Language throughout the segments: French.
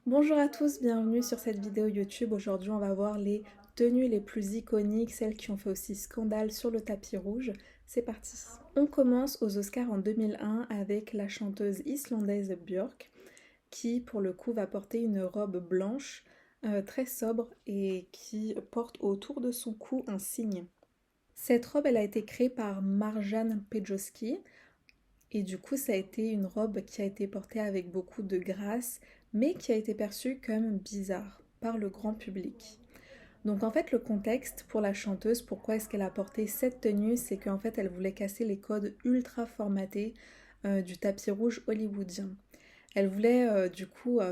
Bonjour à tous, bienvenue sur cette vidéo YouTube. Aujourd'hui, on va voir les tenues les plus iconiques, celles qui ont fait aussi scandale sur le tapis rouge. C'est parti. On commence aux Oscars en 2001 avec la chanteuse islandaise Björk qui, pour le coup, va porter une robe blanche très sobre et qui porte autour de son cou un cygne. Cette robe, elle a été créée par Marjan Pejoski. Et du coup, ça a été une robe qui a été portée avec beaucoup de grâce, mais qui a été perçue comme bizarre par le grand public. Donc en fait, le contexte pour la chanteuse, pourquoi est-ce qu'elle a porté cette tenue, c'est qu'en fait, elle voulait casser les codes ultra formatés du tapis rouge hollywoodien. Elle voulait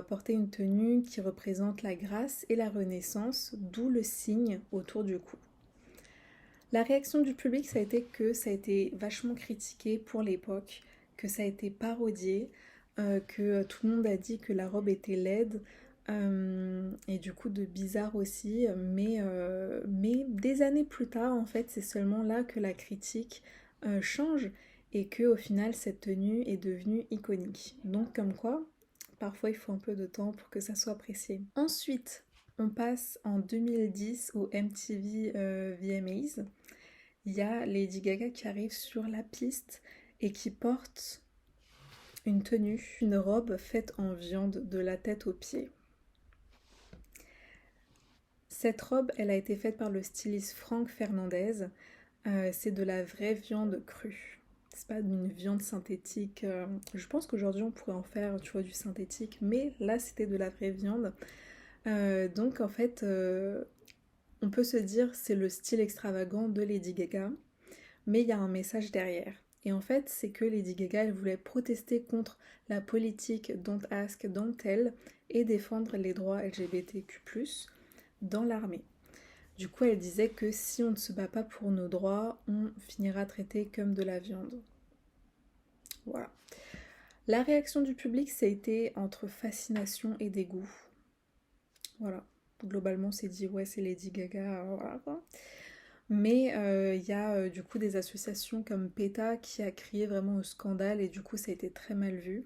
porter une tenue qui représente la grâce et la renaissance, d'où le signe autour du cou. La réaction du public, ça a été que ça a été vachement critiqué pour l'époque, que ça a été parodié, que tout le monde a dit que la robe était laide, et du coup de bizarre aussi, mais des années plus tard, en fait, c'est seulement là que la critique change et que au final, cette tenue est devenue iconique. Donc comme quoi, parfois il faut un peu de temps pour que ça soit apprécié. Ensuite, on passe en 2010 au MTV VMAs. Il y a Lady Gaga qui arrive sur la piste et qui porte une tenue, une robe faite en viande de la tête aux pieds. Cette robe, elle a été faite par le styliste Frank Fernandez. C'est de la vraie viande crue. C'est pas une viande synthétique. Je pense qu'aujourd'hui on pourrait en faire, tu vois, du synthétique, mais là c'était de la vraie viande. Donc en fait, on peut se dire c'est le style extravagant de Lady Gaga, mais il y a un message derrière. Et en fait, c'est que Lady Gaga, elle voulait protester contre la politique Don't Ask, Don't Tell et défendre les droits LGBTQ+, dans l'armée. Du coup, elle disait que si on ne se bat pas pour nos droits, on finira traité comme de la viande. Voilà. La réaction du public, ça a été entre fascination et dégoût. Voilà. Globalement, c'est dit, ouais, c'est Lady Gaga, voilà quoi. Mais il y a du coup des associations comme PETA qui a crié vraiment au scandale et du coup ça a été très mal vu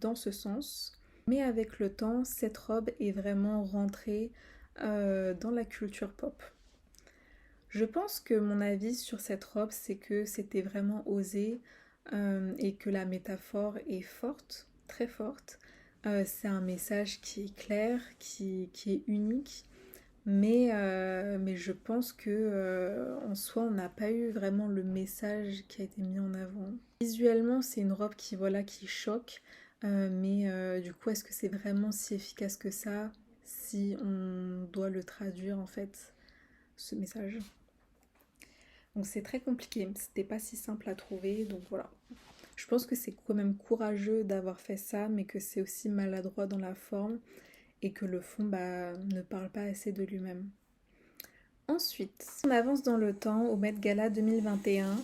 dans ce sens. Mais avec le temps, cette robe est vraiment rentrée dans la culture pop. Je pense que mon avis sur cette robe, c'est que c'était vraiment osé et que la métaphore est forte, très forte. C'est un message qui est clair, qui est unique. Mais je pense que en soi, on n'a pas eu vraiment le message qui a été mis en avant. Visuellement, c'est une robe qui, voilà, qui choque, mais du coup, est-ce que c'est vraiment si efficace que ça si on doit le traduire en fait, ce message? Donc c'est très compliqué, c'était pas si simple à trouver, donc voilà. Je pense que c'est quand même courageux d'avoir fait ça, mais que c'est aussi maladroit dans la forme et que le fond ne parle pas assez de lui-même. Ensuite, on avance dans le temps au Met Gala 2021.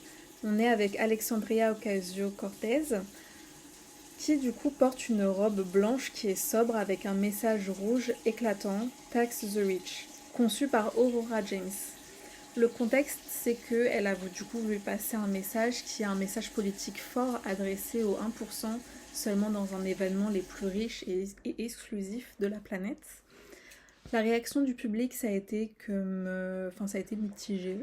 On est avec Alexandria Ocasio-Cortez qui du coup porte une robe blanche qui est sobre avec un message rouge éclatant, Tax the Rich, conçu par Aurora James. Le contexte, c'est qu'elle a du coup voulu passer un message qui est un message politique fort adressé aux 1% seulement dans un événement les plus riches et exclusifs de la planète. La réaction du public, ça a été ça a été mitigé.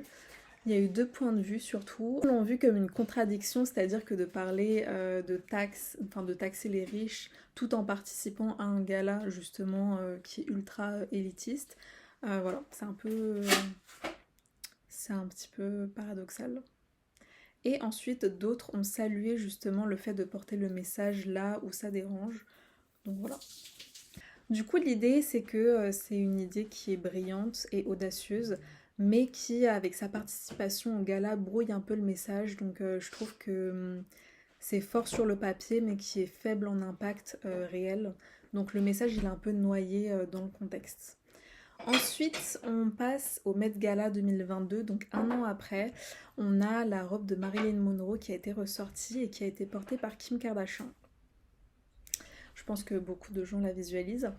Il y a eu deux points de vue surtout. Ils l'ont vu comme une contradiction, c'est-à-dire que de parler de taxer les riches tout en participant à un gala justement qui est ultra élitiste. Voilà, c'est un petit peu paradoxal. Et ensuite, d'autres ont salué justement le fait de porter le message là où ça dérange. Donc voilà. Du coup, l'idée, c'est que c'est une idée qui est brillante et audacieuse, mais qui, avec sa participation au gala, brouille un peu le message. Donc, je trouve que c'est fort sur le papier, mais qui est faible en impact réel. Donc, le message, il est un peu noyé dans le contexte. Ensuite, on passe au Met Gala 2022, donc un an après, on a la robe de Marilyn Monroe qui a été ressortie et qui a été portée par Kim Kardashian. Je pense que beaucoup de gens la visualisent.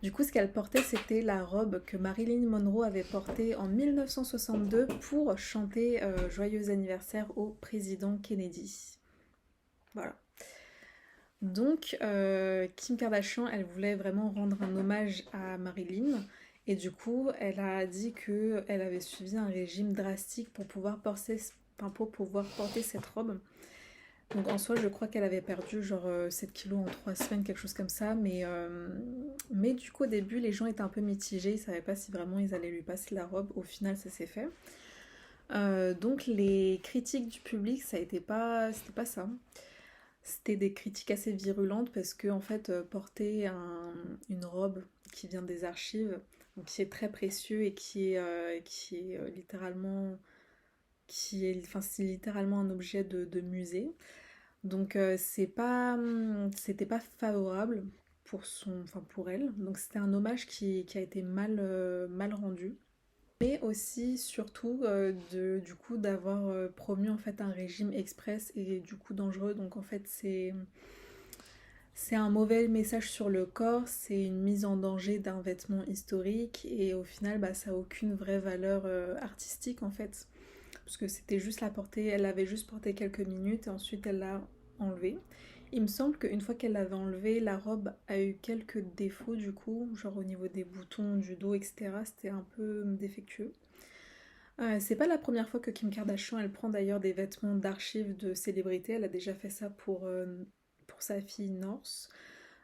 Du coup, ce qu'elle portait, c'était la robe que Marilyn Monroe avait portée en 1962 pour chanter Joyeux anniversaire au président Kennedy. Voilà. Donc, Kim Kardashian, elle voulait vraiment rendre un hommage à Marilyn. Et du coup, elle a dit que elle avait suivi un régime drastique pour pouvoir porter, enfin, pour pouvoir porter cette robe. Donc en soi, je crois qu'elle avait perdu genre 7 kilos en 3 semaines, quelque chose comme ça. Mais du coup, au début, les gens étaient un peu mitigés. Ils savaient pas si vraiment ils allaient lui passer la robe. Au final, ça s'est fait. Donc les critiques du public, c'était pas ça. C'était des critiques assez virulentes parce que en fait, porter une robe qui vient des archives, donc qui est très précieux et qui est littéralement, enfin c'est littéralement un objet de musée. Donc c'était pas favorable pour enfin pour elle. Donc c'était un hommage qui a été mal rendu. Mais aussi, surtout, du coup, d'avoir promu en fait un régime express et du coup dangereux. Donc en fait, c'est un mauvais message sur le corps, c'est une mise en danger d'un vêtement historique et au final, bah, ça a aucune vraie valeur artistique en fait. Parce que c'était juste la portée, elle l'avait juste porté quelques minutes et ensuite elle l'a enlevée. Il me semble qu'une fois qu'elle l'avait enlevée, la robe a eu quelques défauts du coup, genre au niveau des boutons, du dos, etc. C'était un peu défectueux. C'est pas la première fois que Kim Kardashian elle prend d'ailleurs des vêtements d'archives de célébrités. Elle a déjà fait ça pour sa fille North.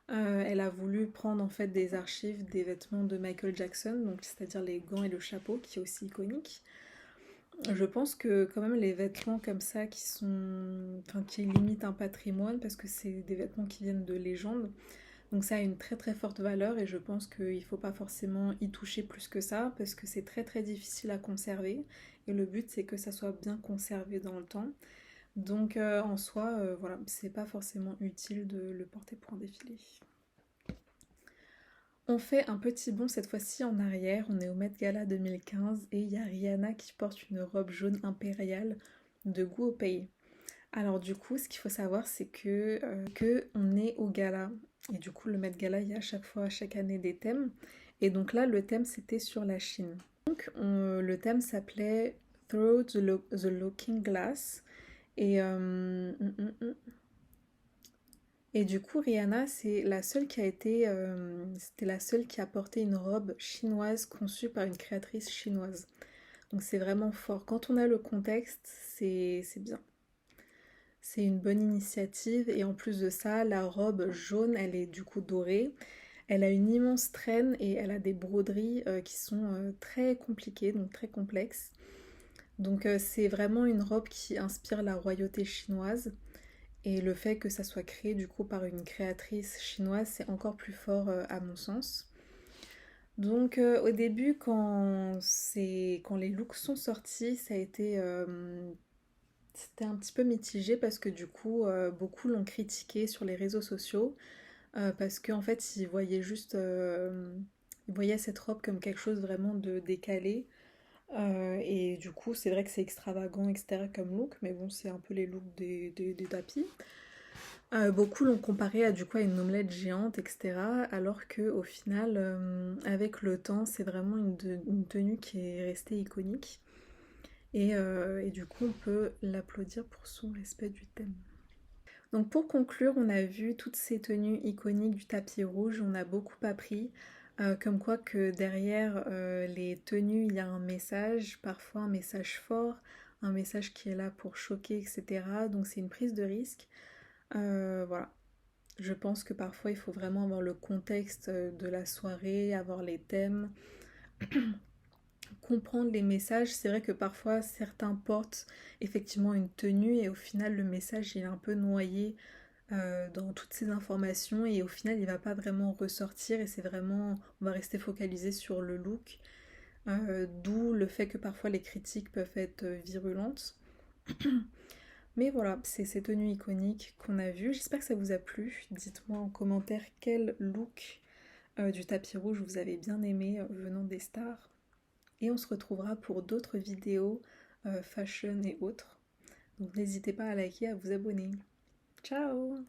Elle a voulu prendre en fait des archives des vêtements de Michael Jackson, donc c'est-à-dire les gants et le chapeau, qui est aussi iconique. Je pense que quand même les vêtements comme ça enfin, qui limitent un patrimoine parce que c'est des vêtements qui viennent de légendes, donc ça a une très très forte valeur et je pense qu'il ne faut pas forcément y toucher plus que ça parce que c'est très très difficile à conserver et le but c'est que ça soit bien conservé dans le temps. Donc en soi, voilà, c'est pas forcément utile de le porter pour un défilé. On fait un petit bond cette fois-ci en arrière, on est au Met Gala 2015 et il y a Rihanna qui porte une robe jaune impériale de goût au pays. Alors du coup, ce qu'il faut savoir, c'est que on est au gala. Et du coup, le Met Gala, il y a à chaque fois, chaque année des thèmes. Et donc là, le thème, c'était sur la Chine. Donc le thème s'appelait Through the Looking Glass. Et, et du coup, Rihanna, c'était la seule qui a porté une robe chinoise conçue par une créatrice chinoise. Donc c'est vraiment fort. Quand on a le contexte, c'est bien. C'est une bonne initiative et en plus de ça, la robe jaune, elle est du coup dorée. Elle a une immense traîne et elle a des broderies qui sont très compliquées, donc très complexes. Donc c'est vraiment une robe qui inspire la royauté chinoise et le fait que ça soit créé du coup par une créatrice chinoise, c'est encore plus fort à mon sens. Donc au début, quand les looks sont sortis, c'était un petit peu mitigé parce que du coup, beaucoup l'ont critiqué sur les réseaux sociaux parce qu'en fait, ils voyaient cette robe comme quelque chose vraiment de décalé. Et du coup, c'est vrai que c'est extravagant, etc. comme look, mais bon, c'est un peu les looks des tapis. Beaucoup l'ont comparé à du coup à une omelette géante, etc. Alors que au final, avec le temps, c'est vraiment une tenue qui est restée iconique. Et du coup, on peut l'applaudir pour son respect du thème. Donc pour conclure, on a vu toutes ces tenues iconiques du tapis rouge, on a beaucoup appris, comme quoi que derrière les tenues, il y a un message, parfois un message fort, un message qui est là pour choquer, etc. Donc c'est une prise de risque. Voilà. Je pense que parfois il faut vraiment avoir le contexte de la soirée, avoir les thèmes, comprendre les messages. C'est vrai que parfois certains portent effectivement une tenue et au final le message il est un peu noyé dans toutes ces informations et au final il va pas vraiment ressortir et c'est vraiment on va rester focalisé sur le look, d'où le fait que parfois les critiques peuvent être virulentes. Mais voilà, c'est ces tenues iconiques qu'on a vues. J'espère que ça vous a plu. Dites-moi en commentaire quel look du tapis rouge vous avez bien aimé venant des stars. Et on se retrouvera pour d'autres vidéos fashion et autres. Donc n'hésitez pas à liker, à vous abonner. Ciao!